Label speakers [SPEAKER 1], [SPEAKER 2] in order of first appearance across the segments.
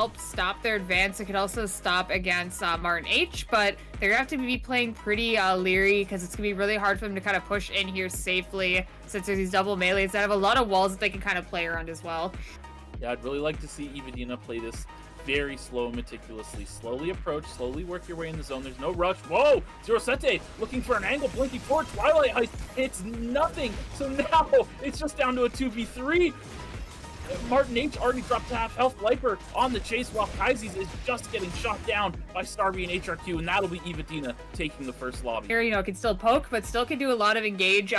[SPEAKER 1] help stop their advance. It could also stop against Martin H, but they're gonna have to be playing pretty leery because it's gonna be really hard for them to kind of push in here safely since there's these double melees that have a lot of walls that they can kind of play around as well.
[SPEAKER 2] Yeah, I'd really like to see Evadina play this very slow, meticulously. Slowly approach, slowly work your way in the zone. There's no rush. Whoa! S7ㅅSA looking for an angle, blinking forward. Twilight Heist. It's nothing. So now it's just down to a 2v3. Martin H already dropped to half health. Liper on the chase while Kaises is just getting shot down by Starby and HRQ, and that'll be Evadina taking the first lobby.
[SPEAKER 1] Here, can still poke, but still can do a lot of engage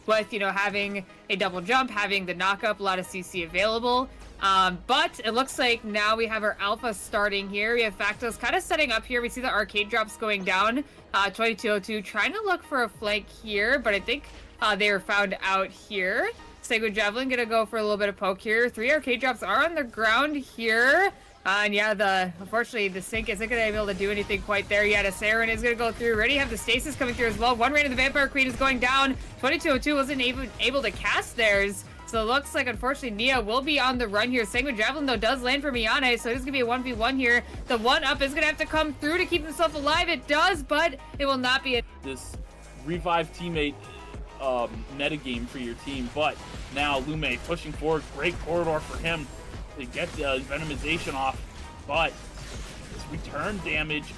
[SPEAKER 1] with, having a double jump, having the knock-up, a lot of CC available. But it looks like now we have our alpha starting here. We have Factos kind of setting up here. We see the arcade drops going down. 2202 trying to look for a flank here, but I think they were found out here. Sanguine Javelin gonna go for a little bit of poke here. 3 arcade drops are on the ground here. And yeah, unfortunately, the sync isn't gonna be able to do anything quite there yet. A Siren is gonna go through. Already have the stasis coming through as well. One Reign of the Vampire Queen is going down. 2202 wasn't even able to cast theirs. So it looks like, unfortunately, Nia will be on the run here. Sanguine Javelin, though, does land for Miyane, so it is going to be a 1v1 here. The 1-up is going to have to come through to keep himself alive. It does, but it will not be
[SPEAKER 2] this revive teammate metagame for your team. But now Lume pushing forward. Great corridor for him to get the Venomization off. But this return damage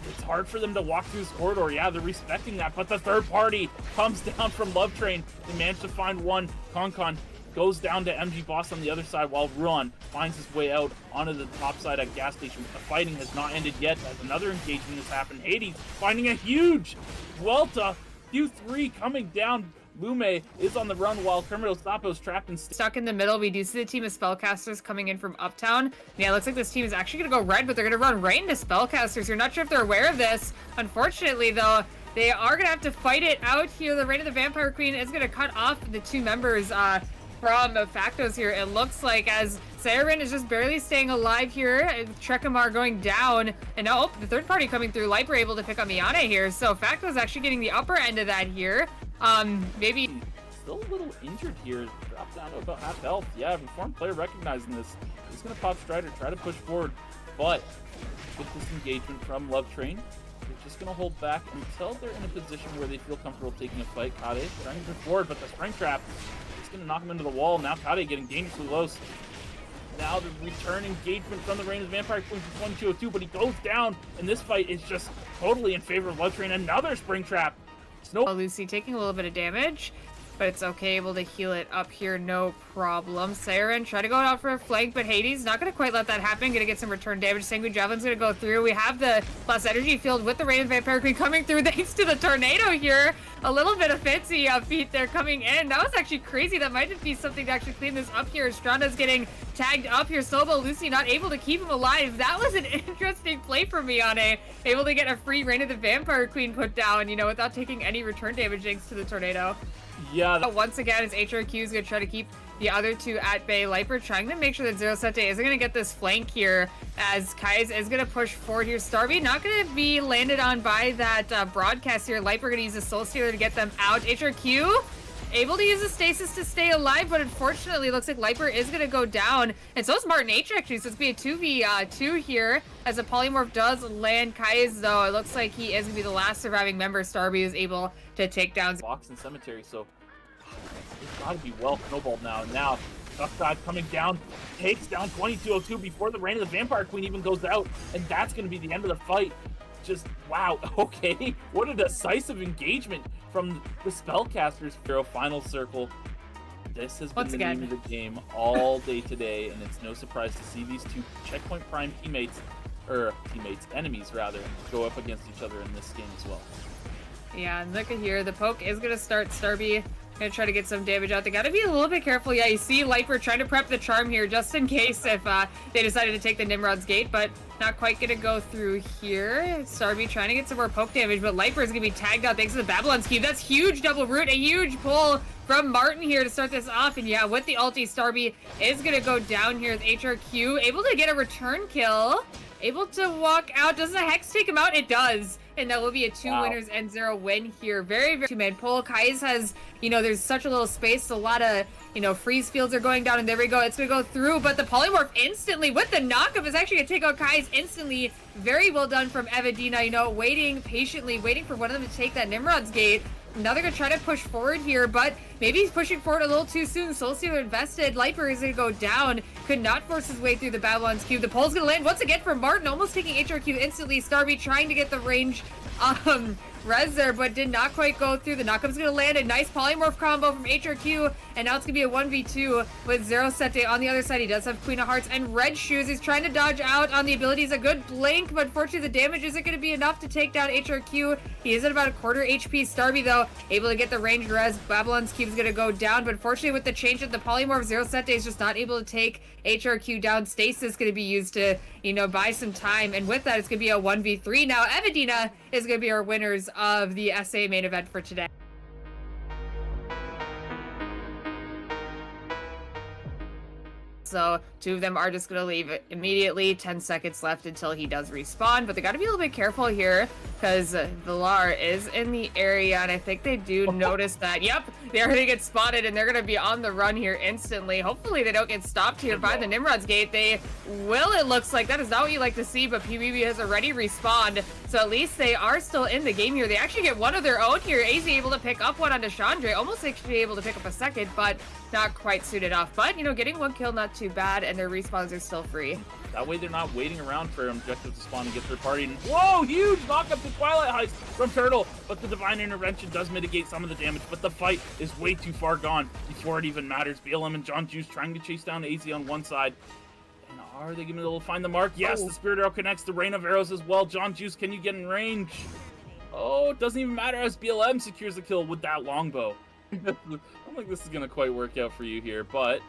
[SPEAKER 2] it's hard for them to walk through this corridor. Yeah, they're respecting that, but the third party comes down from Love Train. They managed to find one. Concon goes down to MG Boss on the other side while Ruan finds his way out onto the top side at gas station. The fighting has not ended yet as another engagement has happened. Hades finding a huge Vuelta. Q3 coming down. Lume is on the run while Kermit Ostapo's trapped and
[SPEAKER 1] stuck in the middle. We do see the team of Spellcasters coming in from Uptown. Yeah, it looks like this team is actually going to go red, but they're going to run right into Spellcasters. You're not sure if they're aware of this. Unfortunately, though, they are going to have to fight it out here. The Reign of the Vampire Queen is going to cut off the 2 members from Factos here. It looks like as Siren is just barely staying alive here. Trekhamar going down. And now, the third party coming through. Liper able to pick up Miyane here. So Factos actually getting the upper end of that here. Maybe
[SPEAKER 2] still a little injured here. Dropped down to about half health. Yeah, informed player recognizing this. He's going to pop Strider, try to push forward. But with this engagement from Love Train, they're just going to hold back until they're in a position where they feel comfortable taking a fight. Kade trying to push forward, but the Springtrap is going to knock him into the wall. Now Kade getting dangerously close. Now the return engagement from the Reign of the Vampire Queen from 2202, but he goes down, and this fight is just totally in favor of Love Train. Another Springtrap.
[SPEAKER 1] Lucy taking a little bit of damage, but it's okay, able to heal it up here, no problem. Siren try to go out for a flank, but Hades not going to quite let that happen. Going to get some return damage. Sanguine Javelin's going to go through. We have the plus energy field with the Reign of the Vampire Queen coming through thanks to the tornado here. A little bit of fancy feet there coming in. That was actually crazy. That might just be something to actually clean this up here. Stranda's getting tagged up here. Sobo Lucy not able to keep him alive. That was an interesting play for Miyane. Able to get a free Reign of the Vampire Queen put down, without taking any return damage thanks to the tornado.
[SPEAKER 2] Yeah.
[SPEAKER 1] Once again, as HRQ is going to try to keep the other 2 at bay. Liper trying to make sure that S7ㅅSA isn't going to get this flank here, as Kai's is going to push forward here. Starby not going to be landed on by that broadcast here. Liper going to use a Soul Stealer to get them out. HRQ able to use the stasis to stay alive, but unfortunately looks like Liper is going to go down, and so is Martin H actually, so it's going to be a 2v2 here as a polymorph does land. Kai's, though, it looks like he is going to be the last surviving member. Starby is able to take down
[SPEAKER 2] Box and Cemetery, so it's got to be well snowballed now. And now Duckdive coming down, takes down 2202 before the Reign of the Vampire Queen even goes out, and that's going to be the end of the fight. Just wow. Okay, what a decisive engagement from the Spellcasters. Hero final circle. This has been the name of the game all day today, and it's no surprise to see these 2 Checkpoint Prime enemies rather, go up against each other in this game as well.
[SPEAKER 1] Yeah, and look at here, the poke is going to start. Starby going to try to get some damage out. They got to be a little bit careful. Yeah, you see Liper trying to prep the charm here just in case if they decided to take the Nimrod's Gate, but not quite going to go through here. Starby trying to get some more poke damage, but Liper is going to be tagged out thanks to the Babylon's Cube. That's huge double root, a huge pull from Martin here to start this off. And yeah, with the ulti, Starby is going to go down here with HRQ, able to get a return kill. Able to walk out. Does the Hex take him out? It does. and that will be a 2 winners and 0 win here. Very, very two-man pull. Kai's has, you know, there's such a little space, a lot of, you know, freeze fields are going down, and there we go. It's going to go through, but the polymorph instantly with the knockup is actually going to take out Kai's instantly. Very well done from Evadina, you know, waiting patiently, waiting for one of them to take that Nimrod's gate. Now they're going to try to push forward here, but maybe he's pushing forward a little too soon. S7ㅅSA invested. Liper is going to go down. Could not force his way through the Babylon's Cube. The pole's going to land once again from Martin, almost taking HRQ instantly. Starby trying to get the range res there, but did not quite go through. The knockup's going to land. A nice polymorph combo from HRQ, and now it's going to be a 1v2 with S7ㅅSA on the other side. He does have Queen of Hearts and Red Shoes. He's trying to dodge out on the abilities. A good blink, but unfortunately the damage isn't going to be enough to take down HRQ. He is at about a quarter HP. Starby, though, able to get the ranged res. Babylon's Cube is going to go down, but unfortunately with the change of the polymorph, S7ㅅSA is just not able to take HRQ down. Stasis is going to be used to, you know, buy some time, and with that it's going to be a 1v3. Now Evadina is going to be our winners of the SA main event for today. So 2 of them are just going to leave immediately. 10 seconds left until he does respawn, but they got to be a little bit careful here because Villar is in the area, and I think they do notice that. Yep, they already get spotted, and they're going to be on the run here instantly. Hopefully they don't get stopped here by the Nimrod's gate. They will, it looks like. That is not what you like to see, but PBB has already respawned, so at least they are still in the game here. They actually get one of their own here. AZ able to pick up one on Deshandre, almost actually able to pick up a second, but not quite suited off. But, you know, getting 1 kill, not too bad, and their respawns are still free.
[SPEAKER 2] That way they're not waiting around for an objective to spawn and get their party. And whoa, huge knock up to Twilight Heist from Turtle, but the Divine Intervention does mitigate some of the damage, but the fight is way too far gone before it even matters. BLM and John Juice trying to chase down AZ on one side. And are they going to be able to find the mark? Yes, the Spirit Arrow connects the Rain of Arrows as well. John Juice, can you get in range? Oh, it doesn't even matter as BLM secures the kill with that longbow. I don't think this is going to quite work out for you here, but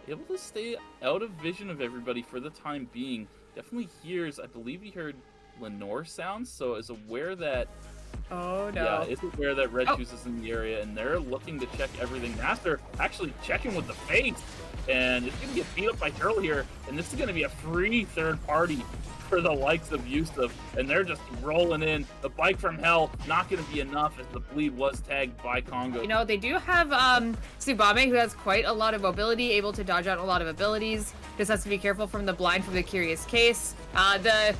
[SPEAKER 2] able to stay out of vision of everybody for the time being. Definitely hears, I believe he heard Lenore sounds, so is aware that...
[SPEAKER 1] Oh, no.
[SPEAKER 2] Yeah, is aware that Red Juice is in the area, and they're looking to check everything. Master actually checking with the face, and it's going to get beat up by Turtle here, and this is going to be a free third party for the likes of Yusuf, and they're just rolling in. The bike from hell, not going to be enough as the bleed was tagged by Congo.
[SPEAKER 1] You know, they do have Tsubame, who has quite a lot of mobility, able to dodge out a lot of abilities. Just has to be careful from the blind from the Curious Case. The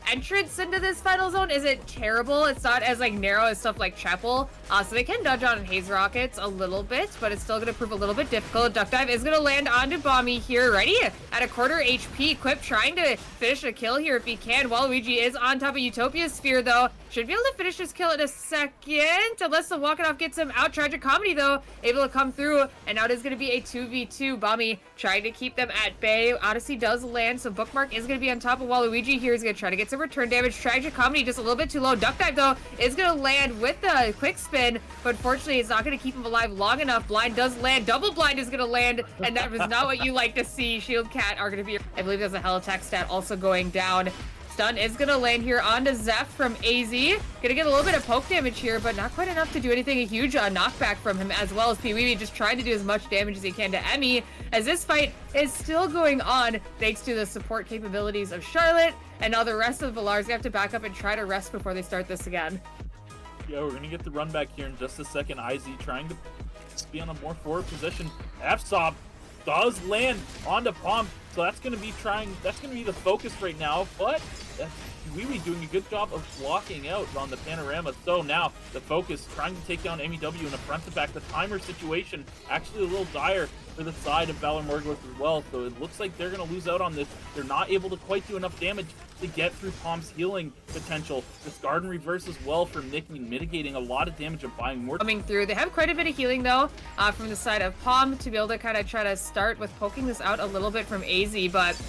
[SPEAKER 1] entrance into this final zone isn't terrible. It's not as like narrow as stuff like Chapel, so they can dodge on Haze Rockets a little bit, but it's still going to prove a little bit difficult. Duck Dive is going to land onto Bomby here, ready at a quarter HP. Quip trying to finish a kill here if he can. Waluigi is on top of Utopia Sphere, though. Should be able to finish this kill in a second, unless the walk it off gets him out. Tragic Comedy, though, able to come through, and now it is going to be a 2v2. Bomby trying to keep them at bay. Odyssey does land, so Bookmark is going to be on top of Waluigi here. He's going to try to get some return damage. Tragic Comedy just a little bit too low. Duck Dive, though, is going to land with the quick spin, but fortunately it's not going to keep him alive long enough. Blind does land. Double Blind is going to land, and that was not what you like to see. Shield Cat are going to be, I believe there's a Hell Attack stat also going down. Stun is going to land here onto Zeph from AZ. Going to get a little bit of poke damage here, but not quite enough to do anything. A huge knockback from him, as well as Pee-wee just trying to do as much damage as he can to Emmy, as this fight is still going on thanks to the support capabilities of Charlotte, and now the rest of the Villars have to back up and try to rest before they start this again.
[SPEAKER 2] Yeah, we're going to get the run back here in just a second. IZ trying to be on a more forward position. FSOP does land onto Pump, so that's going to be the focus right now, but Wee doing a good job of blocking out on the panorama. So now the focus trying to take down MEW in a front to back. The timer situation actually a little dire for the side of Valor Morgulus as well, so it looks like they're going to lose out on this. They're not able to quite do enough damage to get through Palm's healing potential. This Garden Reverse as well for Nicking, mitigating a lot of damage and buying more.
[SPEAKER 1] Coming through. They have quite a bit of healing, though, from the side of Palm to be able to kind of try to start with poking this out a little bit from AZ, but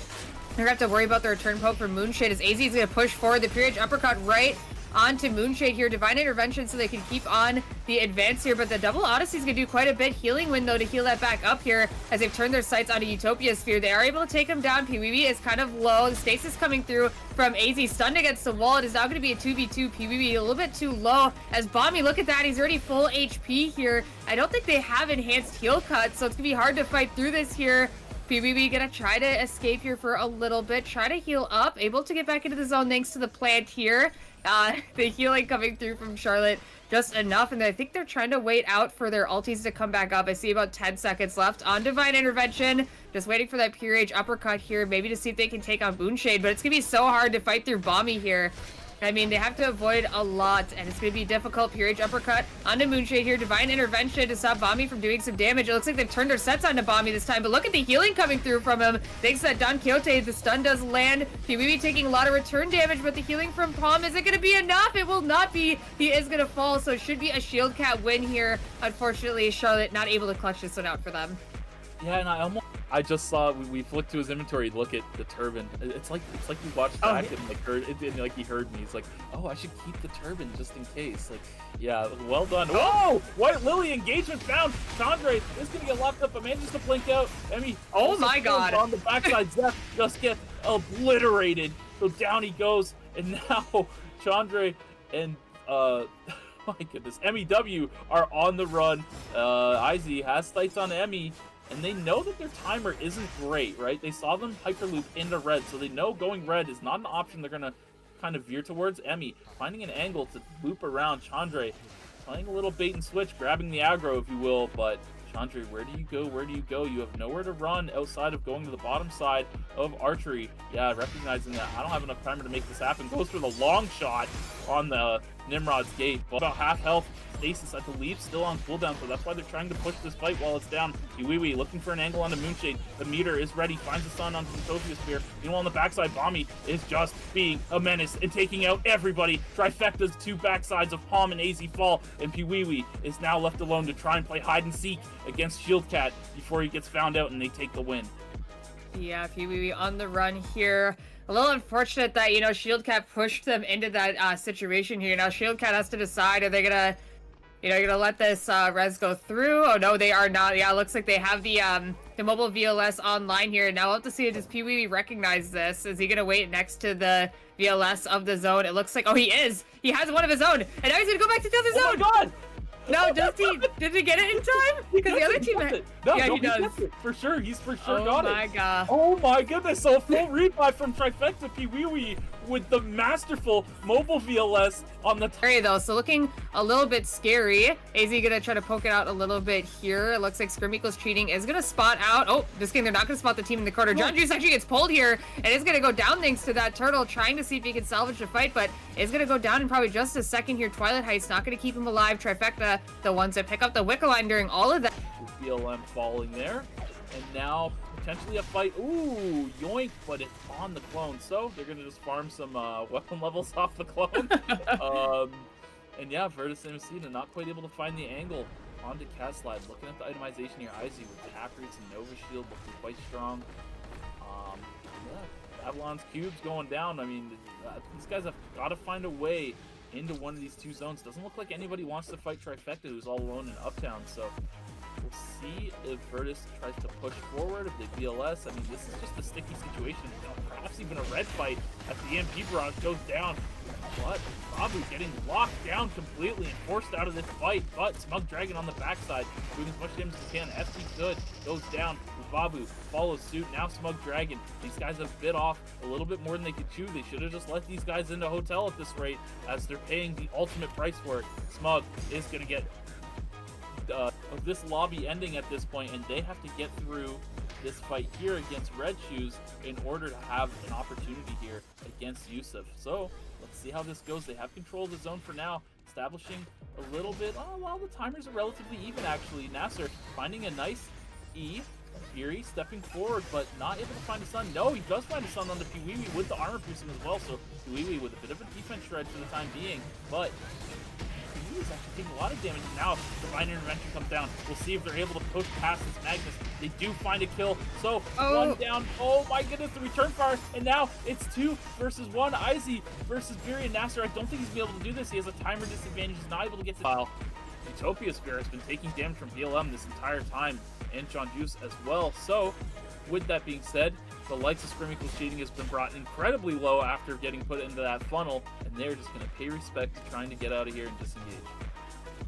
[SPEAKER 1] they're going to have to worry about the return poke from Moonshade as AZ is going to push forward. The Peerage Uppercut right onto Moonshade here. Divine Intervention so they can keep on the advance here, but the double Odyssey is going to do quite a bit. Healing window to heal that back up here as they've turned their sights onto Utopia Sphere. They are able to take him down. PBB is kind of low. The Stasis coming through from AZ, stunned against the wall. It is now going to be a 2v2. PBB a little bit too low as Bomby, look at that, he's already full HP here. I don't think they have enhanced heal cuts, so it's going to be hard to fight through this here. PBB gonna try to escape here for a little bit, try to heal up, able to get back into the zone thanks to the plant here. The healing coming through from Charlotte just enough, and I think they're trying to wait out for their ultis to come back up. I see about 10 seconds left on Divine Intervention, just waiting for that pure age uppercut here, maybe to see if they can take on Moonshade, but it's gonna be so hard to fight through Bomby here. I mean, they have to avoid a lot, and it's going to be difficult. Pure Age Uppercut onto Moonshade here. Divine Intervention to stop Bomby from doing some damage. It looks like they've turned their sets onto Bomby this time, but look at the healing coming through from him. Thanks to that Don Quixote, the stun does land. Piwiwi taking a lot of return damage, but the healing from Palm isn't going to be enough. It will not be. He is going to fall, so it should be a Shield Cat win here. Unfortunately, Charlotte not able to clutch this one out for them.
[SPEAKER 2] Yeah, and I just saw we flicked to his inventory, look at the turban. It's like we watched back and like heard it, and like he heard me. He's like, oh, I should keep the turban just in case. Like, yeah, well done. Whoa! White Lily engagement found. Chandra is gonna get locked up, but manages to blink out. Emmy.
[SPEAKER 1] Oh my god!
[SPEAKER 2] On the backside, Zeph just gets obliterated. So down he goes, and now Chandra and my goodness, MEW are on the run. IZ has sights on Emmy. And they know that their timer isn't great, right? They saw them hyperloop into red, so they know going red is not an option they're going to kind of veer towards. Emmy finding an angle to loop around Chandra, playing a little bait and switch, grabbing the aggro, if you will, but Chandra, where do you go? Where do you go? You have nowhere to run outside of going to the bottom side of archery. Yeah, recognizing that I don't have enough timer to make this happen. Goes for the long shot on the Nimrod's gate. But about half health. S7ㅅSA, I believe, still on cooldown, so that's why they're trying to push this fight while it's down. Piwiwi looking for an angle on the Moonshade. The meter is ready, finds the stun onto the Utopia Sphere. Meanwhile, on the backside, Bomby is just being a menace and taking out everybody. Trifecta's two backsides of Palm and AZ fall, and Piwiwi is now left alone to try and play hide and seek against Shield Cat before he gets found out and they take the win.
[SPEAKER 1] Yeah, Piwiwi on the run here. A little unfortunate that, you know, Shield Cat pushed them into that situation here. Now Shield Cat has to decide, are they gonna, you know, gonna let this res go through? Oh no, they are not. Yeah, it looks like they have the mobile VLS online here. Now we'll have to see, does Piwiwi recognize this? Is he gonna wait next to the VLS of the zone? It looks like, oh, he is. He has one of his own, and now he's gonna go back to the other zone.
[SPEAKER 2] Oh my god!
[SPEAKER 1] No, does he? Did he get it in time? Because the other team, yeah, he does.
[SPEAKER 2] For sure, he's for sure got it.
[SPEAKER 1] Oh my god!
[SPEAKER 2] Oh my goodness! So full revive from Trifecta Piwiwi with the masterful mobile VLS on the
[SPEAKER 1] area though, so looking a little bit scary. AZ gonna try to poke it out a little bit here. It looks like Scrim equals cheating is gonna spot out. Oh, this game they're not gonna spot the team in the corner. John Juice actually gets pulled here and is gonna go down thanks to that turtle, trying to see if he can salvage the fight, but is gonna go down in probably just a second here. Twilight Heist not gonna keep him alive. Trifecta, the ones that pick up the Wicca line during all of that.
[SPEAKER 2] BLM falling there, and now potentially a fight. Ooh, yoink, but it's on the clone, so they're gonna just farm some weapon levels off the clone. And yeah, S7ㅅSA not quite able to find the angle onto Cat Slide. Looking at the itemization here, IZ with the Tap Roots and Nova Shield looking quite strong. Yeah, Babylon's cubes going down. I mean, these guys have got to find a way into one of these two zones. Doesn't look like anybody wants to fight Trifecta, who's all alone in Uptown, so we'll see if Virtus tries to push forward, if they BLS. I mean, this is just a sticky situation. You know, perhaps even a red fight as the EMP barrage goes down. But Babu getting locked down completely and forced out of this fight. But Smug Dragon on the backside, doing as much damage as he can. FT good goes down. Babu follows suit. Now Smug Dragon. These guys have bit off a little bit more than they could chew. They should have just let these guys into a hotel at this rate, as they're paying the ultimate price for it. Smug is going to get of this lobby ending at this point, and they have to get through this fight here against Red Shoes in order to have an opportunity here against Yusuf. So let's see how this goes. They have control of the zone for now, establishing a little bit. Oh, well, the timers are relatively even actually. Nasser finding a nice E. Fury stepping forward, but not able to find a stun. No, he does find a stun on the Piwiwi with the armor piercing as well, so Piwiwi with a bit of a defense shred for the time being, but Piwiwi's actually taking a lot of damage. Now Divine Intervention comes down. We'll see if they're able to push past this Magnus. They do find a kill, so one down. Oh my goodness, the return fire, and now it's 2 versus 1. IZ versus Fury and Nasser. I don't think he's gonna be able to do this. He has a timer disadvantage. He's not able to get to the file. Utopia Sphere has been taking damage from BLM this entire time, and John Juice as well. So, with that being said, the likes of Scrim equals cheating has been brought incredibly low after getting put into that funnel, and they're just going to pay respect to trying to get out of here and disengage.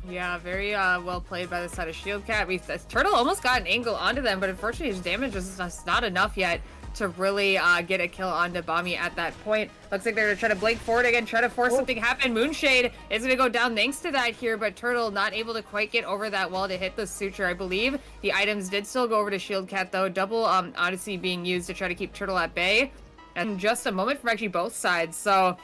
[SPEAKER 1] Yeah, very well played by the side of Shield Cat. Turtle almost got an angle onto them, but unfortunately his damage is just not enough yet to really get a kill onto Bami at that point. Looks like they're going to try to blink forward again, try to force something happen. Moonshade is going to go down thanks to that here, but Turtle not able to quite get over that wall to hit the Suture. I believe the items did still go over to Shield Cat, though. Double Odyssey being used to try to keep Turtle at bay. And just a moment from actually both sides, so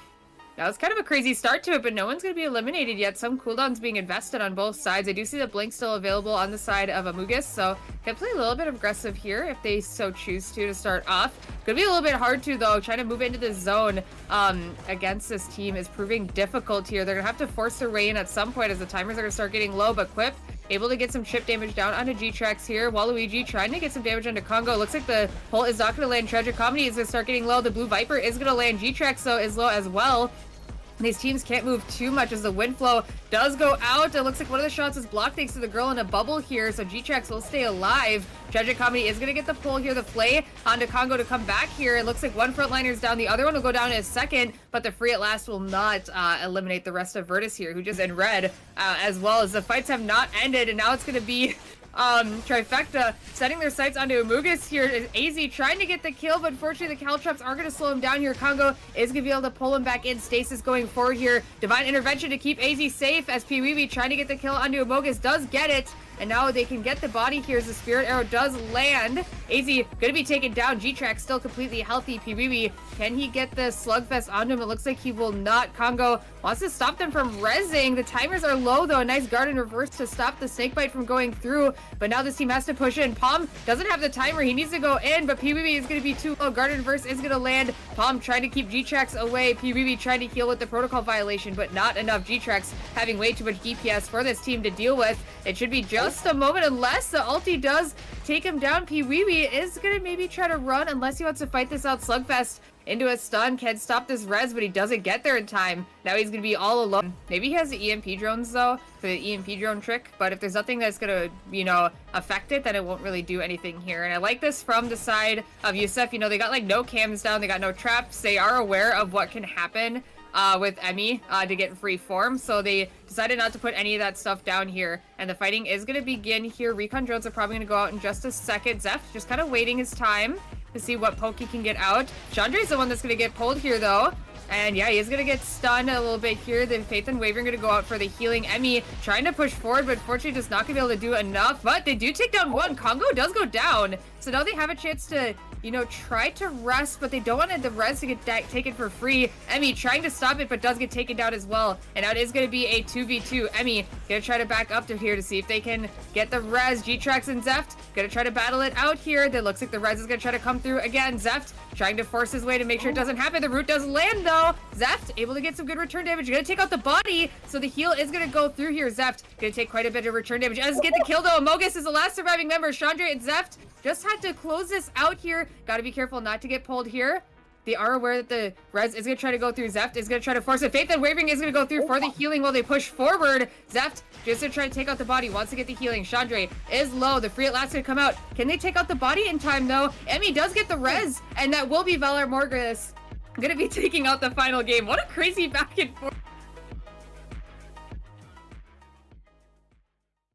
[SPEAKER 1] that was kind of a crazy start to it, but no one's going to be eliminated yet. Some cooldowns being invested on both sides. I do see the blink still available on the side of Amogus, so can play a little bit aggressive here if they so choose to start off. Could be a little bit hard to, though. Trying to move into the zone against this team is proving difficult here. They're going to have to force their way in at some point as the timers are going to start getting low, but Quip able to get some chip damage down onto G-Trax here. Waluigi trying to get some damage onto Congo. Looks like the hole is not going to land. Tragic Comedy is going to start getting low. The Blue Viper is going to land. G-Trax, though, is low as well. These teams can't move too much as the wind flow does go out. It looks like one of the shots is blocked thanks to the girl in a bubble here, so G-Trax will stay alive. Tragic Comedy is going to get the pull here. The Flay onto Congo to come back here. It looks like one frontliner is down. The other one will go down in a second, but the Free at Last will not eliminate the rest of Virtus here, who just in red, as well as the fights have not ended, and now it's going to be Trifecta setting their sights onto Amogus here. AZ trying to get the kill, but unfortunately the Caltrops are going to slow him down here. Congo is going to be able to pull him back in. Stasis going forward here. Divine Intervention to keep AZ safe as Pee-wee trying to get the kill onto Amogus. Does get it. And now they can get the body here as the Spirit Arrow does land. AZ going to be taken down. G-Trax still completely healthy. Pee-wee, can he get the Slugfest onto him? It looks like he will not. Congo wants to stop them from rezzing. The timers are low, though. A nice guard in reverse to stop the Snakebite from going through. But now this team has to push in. Palm doesn't have the timer. He needs to go in, but Pee-wee is going to be too low. Guard in reverse is going to land. Palm trying to keep G-Trax away. Pee-wee trying to heal with the protocol violation, but not enough. G-Trax having way too much DPS for this team to deal with. It should be just a moment unless the ulti does take him down. Pee-wee is going to maybe try to run unless he wants to fight this out. Slugfest into a stun, can stop this res, but he doesn't get there in time. Now he's going to be all alone. Maybe he has the EMP drones, though, for the EMP drone trick, but if there's nothing that's going to, you know, affect it, then it won't really do anything here. And I like this from the side of Yusef. You know, they got, like, no cams down, they got no traps. They are aware of what can happen with Emmy to get free form, so they decided not to put any of that stuff down here, and the fighting is going to begin here. Recon drones are probably going to go out in just a second. Zeph just kind of waiting his time to see what poke he can get out. Chandra the one that's going to get pulled here, though. And yeah, he is going to get stunned a little bit here. The Faith and Wavering going to go out for the healing. Emmy trying to push forward, but fortunately just not going to be able to do enough. But they do take down one. Congo does go down. So now they have a chance to, you know, try to rest, but they don't want the res to get taken for free. Emmy trying to stop it, but does get taken down as well. And now it is going to be a 2v2. Emmy going to try to back up to here to see if they can get the res. G-Trax and Zeft going to try to battle it out here. That looks like the res is going to try to come through again. Zeft trying to force his way to make sure it doesn't happen. The root does land, though. Zeft able to get some good return damage. Going to take out the body, so the heal is going to go through here. Zeft going to take quite a bit of return damage. Does get the kill, though. Amogus is the last surviving member. Chandra and Zeft just had to close this out here. Got to be careful not to get pulled here. They are aware that the res is going to try to go through. Zeft is going to try to force it. Faith and Wavering is going to go through for the healing while they push forward. Zeft just to try to take out the body. Wants to get the healing. Chandra is low. The free at last going to come out. Can they take out the body in time, though? Emmy does get the res, and that will be Valor Morgus going to be taking out the final game. What a crazy back and forth.